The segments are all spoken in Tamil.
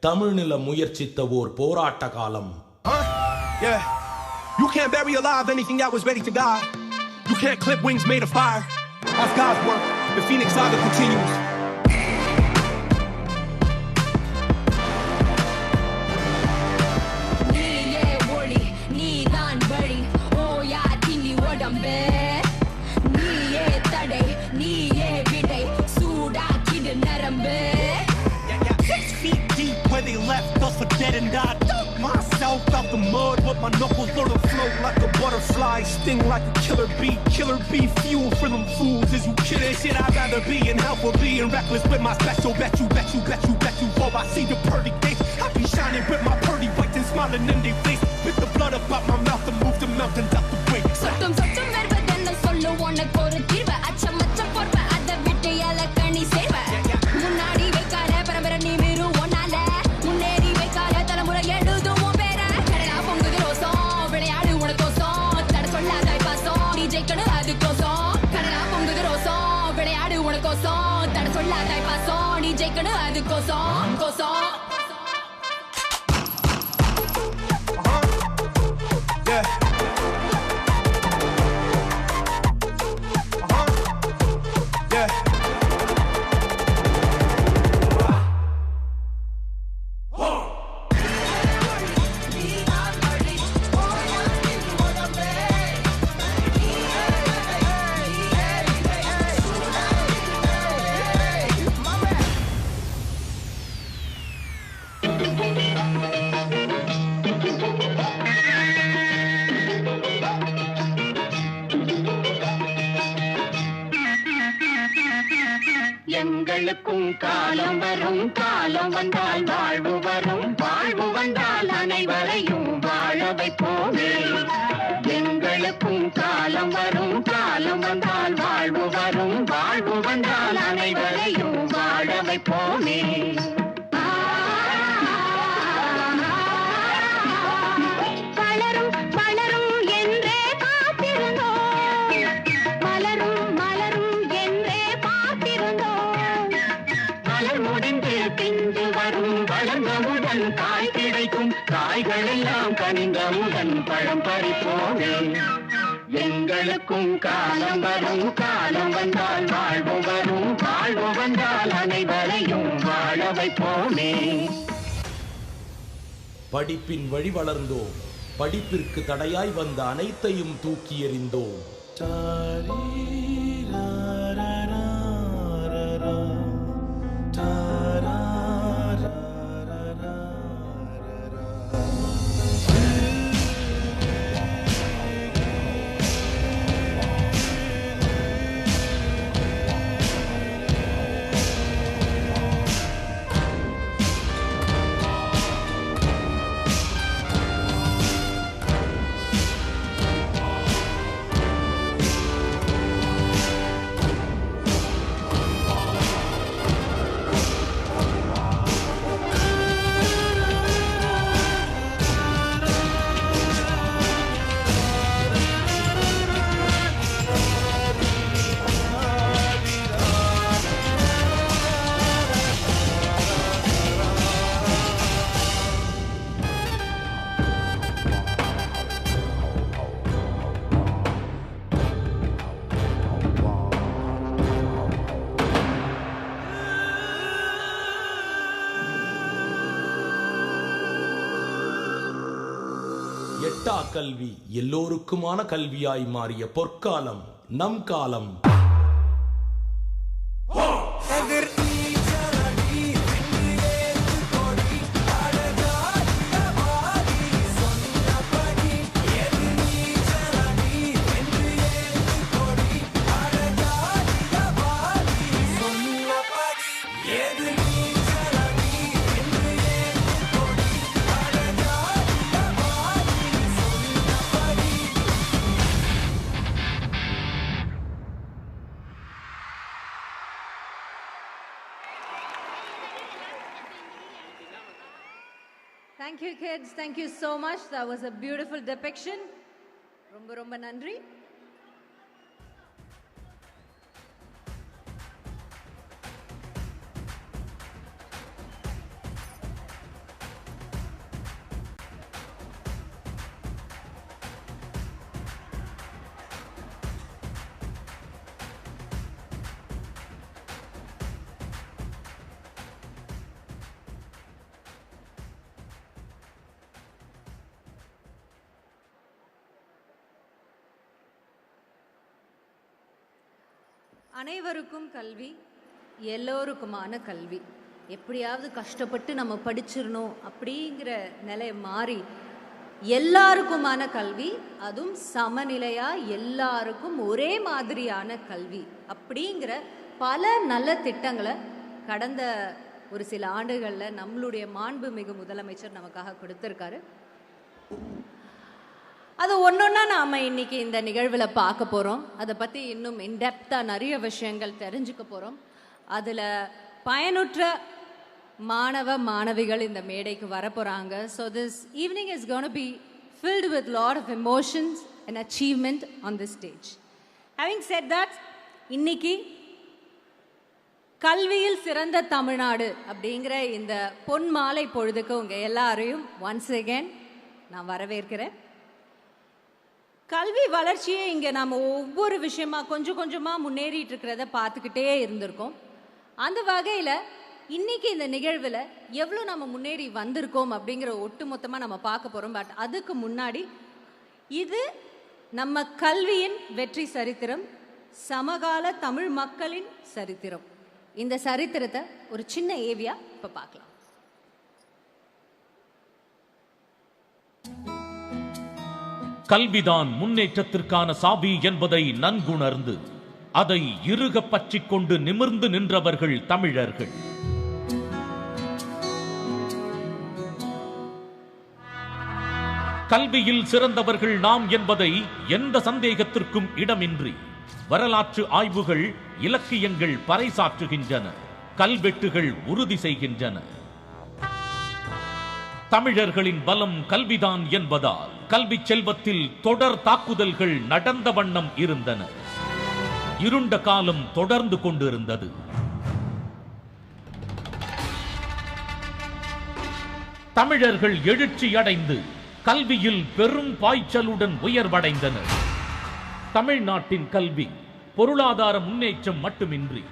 தமிழ்நில முயற்சித்த ஓர் போராட்ட காலம். Yeah. You can't bury alive anything that was ready to die. You can't clip wings made of fire. That's God's work. The Phoenix Saga continues. They left us for dead and I dug myself out the mud, but my knuckles learn to float like a butterfly, sting like a killer bee fuel for them fools. Is you kidding? Shit, I'd rather be in hell for being reckless with my special. Bet you. Oh, I see the pearly gates. I be shining with my pearly whites and smiling in their face. With the blood up out my mouth and move the mountains out the way. Sottum vervadena sollu unak oru thirva acham porva adha vittu elakani serva munnadi vekkara paramara nee veru onala munneri vekkara thalamura edudum pera kadala pongudhu rosam vilayadu unakosam thada sollada ipasam nee jekkanu adukosam kadala pongudhu rosam vilayadu unakosam thada sollada ipasam nee jekkanu adukosam kosam. எங்களுக்கும் காலம் வரும், காலம் வந்தால் வாழ்வு வரும், வாழ்வு வந்தால் அனைவரையும் வாழ வைப்போமே. எங்களுக்கும் காலம் வரும், காலம் வந்தால் வாழ்வு வரும், வாழ்வு வந்தால் அனைவரையும் வாழ வைப்போமே. காய் கிடைக்கும், காய்கள் எல்லாம் கனிந்தவுடன் பழம் பறிப்போமே. எங்களுக்கும் காலம் வரும், காலம் வந்தால் வாழ்வு வரும், வாழ்வு வந்தால் அனைவரையும் வாழ வைப்போமே. படிப்பின் வழி வளர்ந்தோம், படிப்பிற்கு தடையாய் வந்த அனைத்தையும் தூக்கி எறிந்தோம். எட்டா கல்வி எல்லோருக்குமான கல்வியாய் மாறிய பொற்காலம் நம் காலம். Thank you, kids. Thank you so much. That was a beautiful depiction. Romba romba nandri. அனைவருக்கும் கல்வி, எல்லோருக்குமான கல்வி. எப்படியாவது கஷ்டப்பட்டு நம்ம படிச்சிடணும் அப்படிங்கிற நிலை மாறி எல்லாருக்குமான கல்வி, அதுவும் சமநிலையா எல்லாருக்கும் ஒரே மாதிரியான கல்வி அப்படிங்கிற பல நல்ல திட்டங்களை கடந்த ஒரு சில ஆண்டுகளில் நம்மளுடைய மாண்புமிகு முதலமைச்சர் நமக்காக கொடுத்துருக்காரு. அது ஒன்றொன்னா நாம் இன்னைக்கு இந்த நிகழ்வில் பார்க்க போகிறோம். அதை பற்றி இன்னும் இன்டெப்த்தாக நிறைய விஷயங்கள் தெரிஞ்சுக்க போகிறோம். அதில் பயனுற்ற மாணவ மாணவிகள் இந்த மேடைக்கு வர போகிறாங்க. So this evening is gonna be filled with lot of emotions and achievement on this stage. Having said that, இன்னைக்கு கல்வியில் சிறந்த தமிழ்நாடு அப்படிங்கிற இந்த பொன் மாலை பொழுதுக்கு உங்கள் எல்லாரையும் ஒன்ஸ் அகேன் நான் வரவேற்கிறேன். கல்வி வளர்ச்சியை இங்கே நம்ம ஒவ்வொரு விஷயமா கொஞ்சம் கொஞ்சமாக முன்னேறிட்டு இருக்கிறத பார்த்துக்கிட்டே இருந்திருக்கோம். அந்த வகையில் இன்னைக்கு இந்த நிகழ்வில் எவ்வளோ நம்ம முன்னேறி வந்திருக்கோம் அப்படிங்கிற ஒட்டு மொத்தமாக நம்ம பார்க்க போகிறோம். பட் அதுக்கு முன்னாடி இது நம்ம கல்வியின் வெற்றி சரித்திரம், சமகால தமிழ் மக்களின் சரித்திரம். இந்த சரித்திரத்தை ஒரு சின்ன ஏவியா இப்போ பார்க்கலாம். கல்விதான் முன்னேற்றத்திற்கான சாவி என்பதை நன்குணர்ந்து அதை இறுக பற்றிக் கொண்டு நிமிர்ந்து நின்றவர்கள் தமிழர்கள். கல்வியில் சிறந்தவர்கள் நாம் என்பதை எந்த சந்தேகத்திற்கும் இடமின்றி வரலாற்று ஆய்வுகள், இலக்கியங்கள் பறைசாற்றுகின்றன, கல்வெட்டுகள் உறுதி செய்கின்றன. தமிழர்களின் பலம் கல்விதான் என்பதால் கல்வி செல்வத்தில் தொடர் தாக்குதல்கள் நடந்த வண்ணம் இருந்தன. இருண்ட காலம் தொடர்ந்து கொண்டிருந்தது. தமிழர்கள் எழுச்சி அடைந்து கல்வியில் பெரும் பாய்ச்சலுடன் உயர்வடைந்தனர். தமிழ்நாட்டின் கல்வி பொருளாதார முன்னேற்றம் மட்டுமின்றி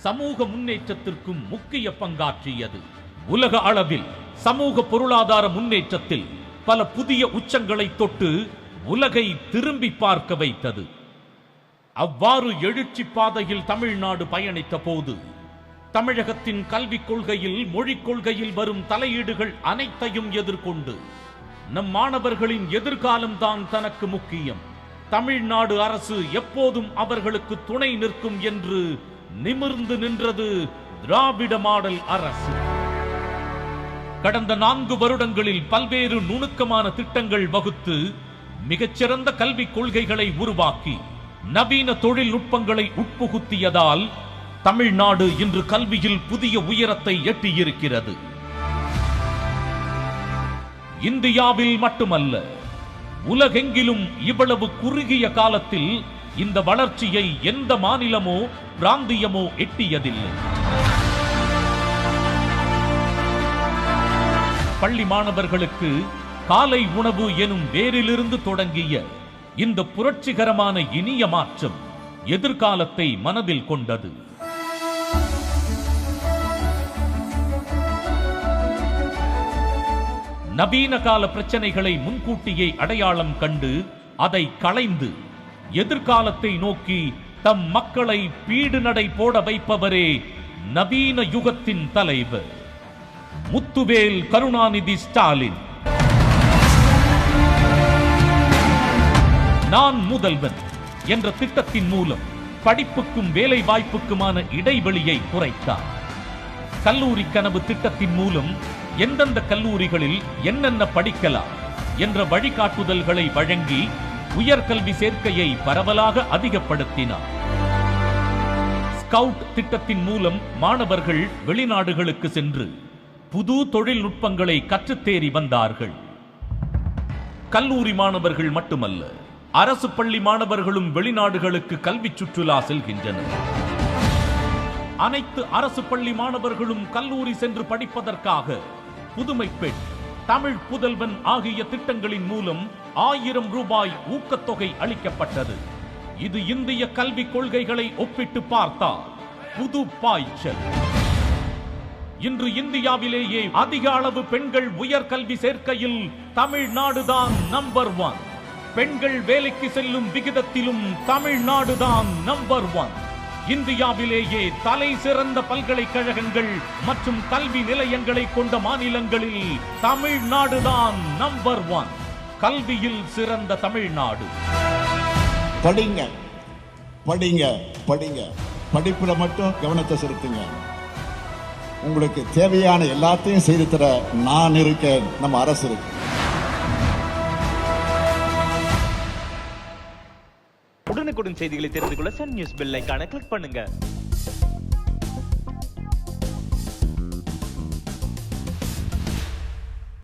சமூக முன்னேற்றத்திற்கும் முக்கிய பங்காற்றியது. உலக அளவில் சமூக பொருளாதார முன்னேற்றத்தில் பல புதிய உச்சங்களை தொட்டு உலகை திரும்பி பார்க்க வைத்தது. அவ்வாறு எழுச்சி பாதையில் தமிழ்நாடு பயணித்த போது தமிழகத்தின் கல்விக் கொள்கையில், மொழிக் கொள்கையில் வரும் தலையீடுகள் அனைத்தையும் எதிர்கொண்டு நம் மாணவர்களின் எதிர்காலம்தான் தனக்கு முக்கியம், தமிழ்நாடு அரசு எப்போதும் அவர்களுக்கு துணை நிற்கும் என்று நிமிர்ந்து நின்றது திராவிட மாடல் அரசு. கடந்த 4 வருடங்களில் பல்வேறு நுணுக்கமான திட்டங்கள் வகுத்து மிகச்சிறந்த கல்விக் கொள்கைகளை உருவாக்கி நவீன தொழில்நுட்பங்களை உட்புகுத்தியதால் தமிழ்நாடு இன்று கல்வியில் புதிய உயரத்தை எட்டியிருக்கிறது. இந்தியாவில் மட்டுமல்ல, உலகெங்கிலும் இவ்வளவு குறுகிய காலத்தில் இந்த வளர்ச்சியை எந்த மாநிலமோ பிராந்தியமோ எட்டியதில்லை. பள்ளி மாணவர்களுக்கு காலை உணவு எனும் வேரிலிருந்து தொடங்கிய இந்த புரட்சிகரமான இனிய மாற்றம் எதிர்காலத்தை மனதில் கொண்டது. நவீன கால பிரச்சனைகளை முன்கூட்டியே அடையாளம் கண்டு அதை களைந்து எதிர்காலத்தை நோக்கி தம் மக்களை பீடு நடை போட வைப்பவரே நவீன யுகத்தின் தலைவர் முத்துவேல் கருணாநிதி ஸ்டாலின். நான் முதல்வன் என்ற திட்டத்தின் மூலம் படிப்புக்கும் வேலை வாய்ப்புக்குமான இடைவெளியை குறைத்தார். கல்லூரி கனவு திட்டத்தின் மூலம் எந்தெந்த கல்லூரிகளில் என்னென்ன படிக்கலாம் என்ற வழிகாட்டுதல்களை வழங்கி உயர்கல்வி சேர்க்கையை பரவலாக அதிகப்படுத்தினார். ஸ்கவுட் திட்டத்தின் மூலம் மாணவர்கள் வெளிநாடுகளுக்கு சென்று புது தொழில்நுட்பங்களை கற்றுத்தேறி வந்தார்கள். கல்லூரி மாணவர்கள் மட்டுமல்ல, அரசு பள்ளி மாணவர்களும் வெளிநாடுகளுக்கு கல்வி சுற்றுலா செல்கின்றனர். அனைத்து அரசு பள்ளி மாணவர்களும் கல்லூரி சென்று படிப்பதற்காக புதுமை பெண், தமிழ் புதல்வன் ஆகிய திட்டங்களின் மூலம் 1000 ரூபாய் ஊக்கத்தொகை அளிக்கப்பட்டது. இது இந்திய கல்விக் கொள்கைகளை ஒப்பிட்டு பார்த்தால் புது பாய்ச்சல். இன்று இந்தியாவிலேயே அதிக அளவு பெண்கள் உயர்கல்வி சேர்க்கையில் தமிழ்நாடுதான் நம்பர் 1. பெண்கள் வேலைக்கு செல்லும் விகிதத்திலும் தமிழ்நாடுதான் நம்பர் 1. இந்தியாவிலேயே தலை சிறந்த பல்கலைக்கழகங்கள் மற்றும் கல்வி நிலையங்களை கொண்ட மாநிலங்களில் தமிழ்நாடுதான் நம்பர் 1. கல்வியில் சிறந்த தமிழ்நாடு. படிங்க படிங்க படிங்க, படிப்புல மட்டும் கவனத்தை செலுத்துங்க. உங்களுக்கு தேவையான எல்லாத்தையும் செய்து தர நான் இருக்கேன், நம்ம அரசு இருக்கு. உடனுக்குடன் செய்திகளை தெரிந்து கொள்ள சன் நியூஸ் பெல் ஐகானை கிளிக் பண்ணுங்க.